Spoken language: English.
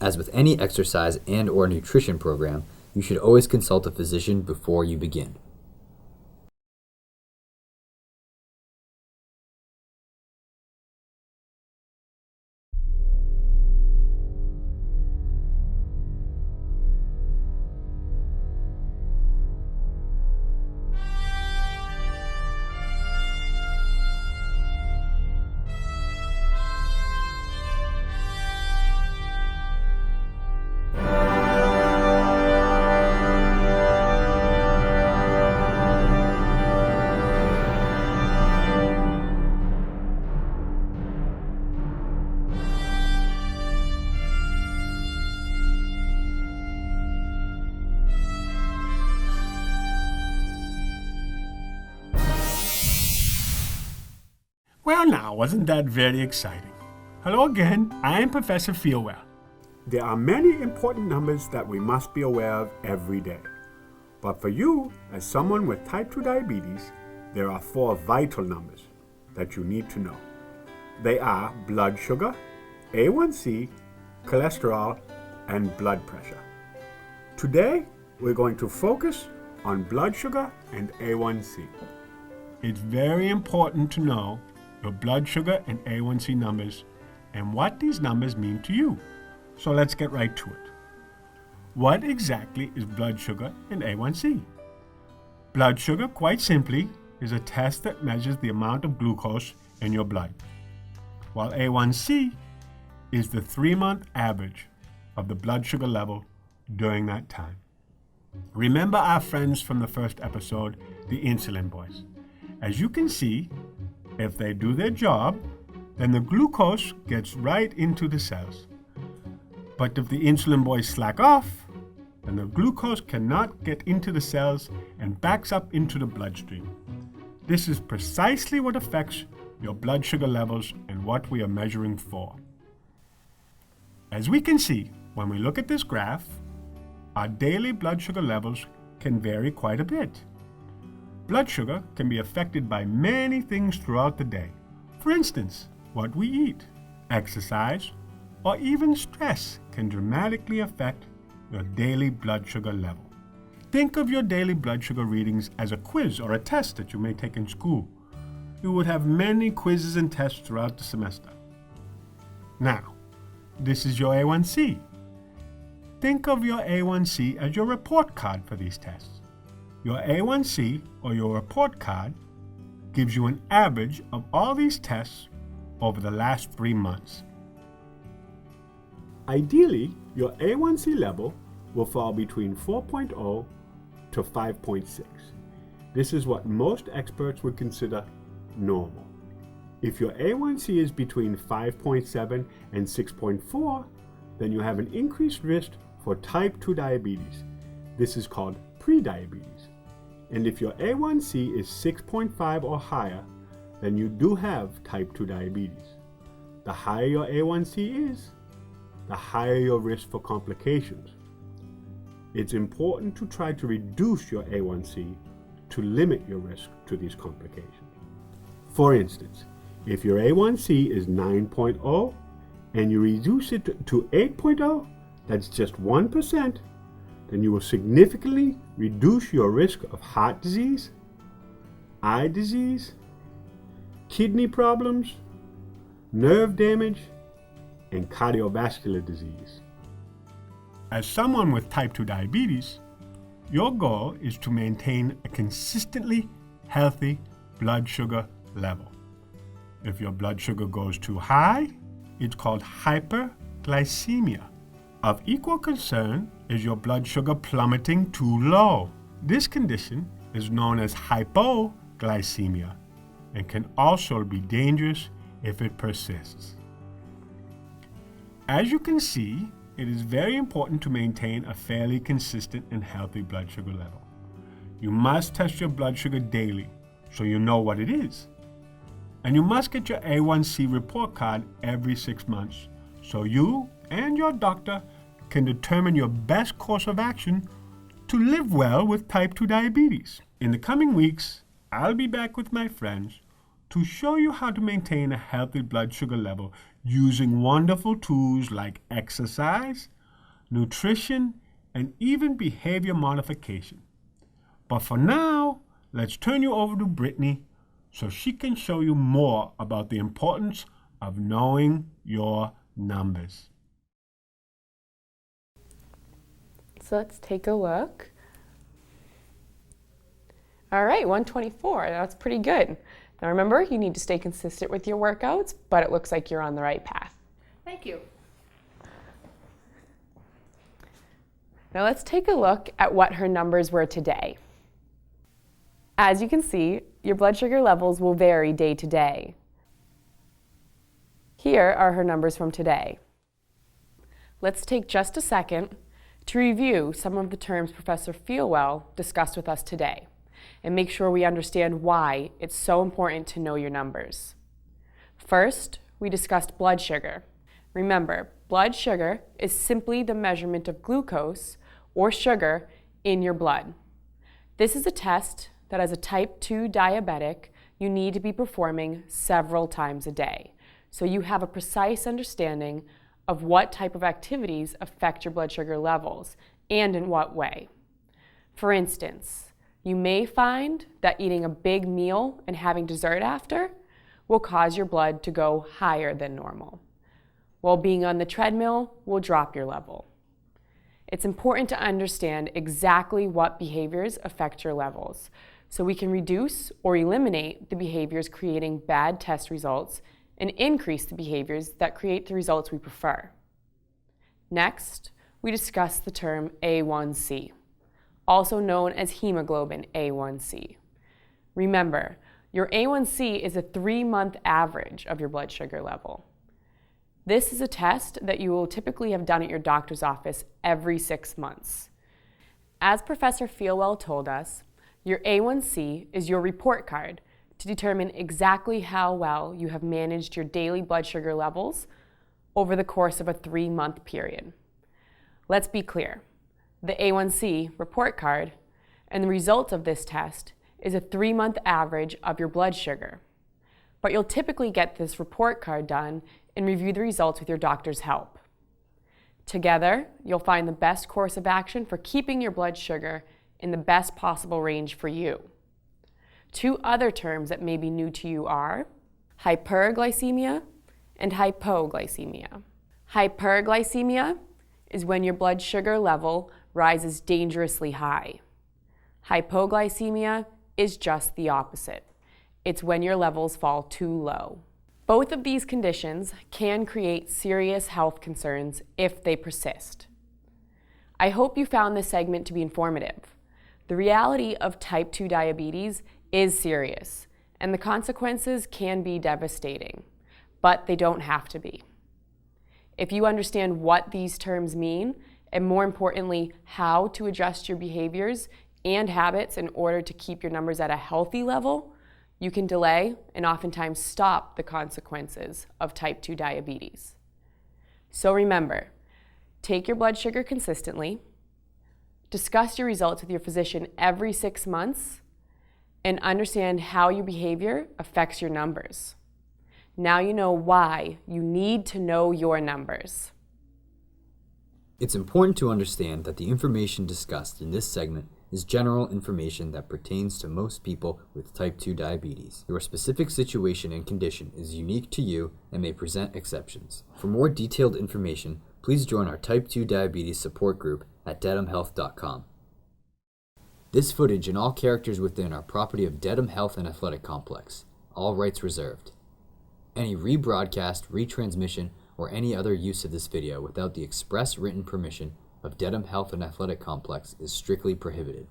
As with any exercise and/or nutrition program, you should always consult a physician before you begin. Well now, wasn't that very exciting? Hello again, I am Professor Feelwell. There are many important numbers that we must be aware of every day. But for you, as someone with type 2 diabetes, there are 4 vital numbers that you need to know. They are blood sugar, A1C, cholesterol, and blood pressure. Today, we're going to focus on blood sugar and A1C. It's very important to know your blood sugar and A1C numbers and what these numbers mean to you. So let's get right to it. What exactly is blood sugar and A1C? Blood sugar, quite simply, is a test that measures the amount of glucose in your blood, while A1C is the 3-month average of the blood sugar level during that time. Remember our friends from the first episode, the insulin boys. As you can see, if they do their job, then the glucose gets right into the cells. But if the insulin boys slack off, then the glucose cannot get into the cells and backs up into the bloodstream. This is precisely what affects your blood sugar levels and what we are measuring for. As we can see, when we look at this graph, our daily blood sugar levels can vary quite a bit. Blood sugar can be affected by many things throughout the day. For instance, what we eat, exercise, or even stress can dramatically affect your daily blood sugar level. Think of your daily blood sugar readings as a quiz or a test that you may take in school. You would have many quizzes and tests throughout the semester. Now, this is your A1C. Think of your A1C as your report card for these tests. Your A1C, or your report card, gives you an average of all these tests over the last 3 months. Ideally, your A1C level will fall between 4.0 to 5.6. This is what most experts would consider normal. If your A1C is between 5.7 and 6.4, then you have an increased risk for type 2 diabetes. This is called prediabetes. And if your A1C is 6.5 or higher, then you do have type 2 diabetes. The higher your A1C is, the higher your risk for complications. It's important to try to reduce your A1C to limit your risk to these complications. For instance, if your A1C is 9.0 and you reduce it to 8.0, that's just 1%, then you will significantly reduce your risk of heart disease, eye disease, kidney problems, nerve damage, and cardiovascular disease. As someone with type 2 diabetes, your goal is to maintain a consistently healthy blood sugar level. If your blood sugar goes too high, it's called hyperglycemia. Of equal concern is your blood sugar plummeting too low. This condition is known as hypoglycemia and can also be dangerous if it persists. As you can see, it is very important to maintain a fairly consistent and healthy blood sugar level. You must test your blood sugar daily so you know what it is. And you must get your A1C report card every 6 months so you and your doctor can determine your best course of action to live well with type 2 diabetes. In the coming weeks, I'll be back with my friends to show you how to maintain a healthy blood sugar level using wonderful tools like exercise, nutrition, and even behavior modification. But for now, let's turn you over to Brittany so she can show you more about the importance of knowing your numbers. So let's take a look. All right, 124, that's pretty good. Now remember, you need to stay consistent with your workouts, but it looks like you're on the right path. Thank you. Now let's take a look at what her numbers were today. As you can see, your blood sugar levels will vary day to day. Here are her numbers from today. Let's take just a second to review some of the terms Professor Feelwell discussed with us today and make sure we understand why it's so important to know your numbers. First, we discussed blood sugar. Remember, blood sugar is simply the measurement of glucose or sugar in your blood. This is a test that as a type 2 diabetic, you need to be performing several times a day, so you have a precise understanding of what type of activities affect your blood sugar levels and in what way. For instance, you may find that eating a big meal and having dessert after will cause your blood to go higher than normal, while being on the treadmill will drop your level. It's important to understand exactly what behaviors affect your levels, so we can reduce or eliminate the behaviors creating bad test results and increase the behaviors that create the results we prefer. Next, we discuss the term A1C, also known as hemoglobin A1C. Remember, your A1C is a 3-month average of your blood sugar level. This is a test that you will typically have done at your doctor's office every 6 months. As Professor Feelwell told us, your A1C is your report card to determine exactly how well you have managed your daily blood sugar levels over the course of a 3-month period. Let's be clear. The A1C report card and the result of this test is a 3-month average of your blood sugar. But you'll typically get this report card done and review the results with your doctor's help. Together, you'll find the best course of action for keeping your blood sugar in the best possible range for you. 2 other terms that may be new to you are hyperglycemia and hypoglycemia. Hyperglycemia is when your blood sugar level rises dangerously high. Hypoglycemia is just the opposite. It's when your levels fall too low. Both of these conditions can create serious health concerns if they persist. I hope you found this segment to be informative. The reality of type 2 diabetes is serious, and the consequences can be devastating, but they don't have to be. If you understand what these terms mean, and more importantly, how to adjust your behaviors and habits in order to keep your numbers at a healthy level, you can delay and oftentimes stop the consequences of type 2 diabetes. So remember, take your blood sugar consistently, discuss your results with your physician every 6 months, and understand how your behavior affects your numbers. Now you know why you need to know your numbers. It's important to understand that the information discussed in this segment is general information that pertains to most people with type 2 diabetes. Your specific situation and condition is unique to you and may present exceptions. For more detailed information, please join our type 2 diabetes support group at dedhamhealth.com. This footage and all characters within are property of Dedham Health and Athletic Complex. All rights reserved. Any rebroadcast, retransmission, or any other use of this video without the express written permission of Dedham Health and Athletic Complex is strictly prohibited.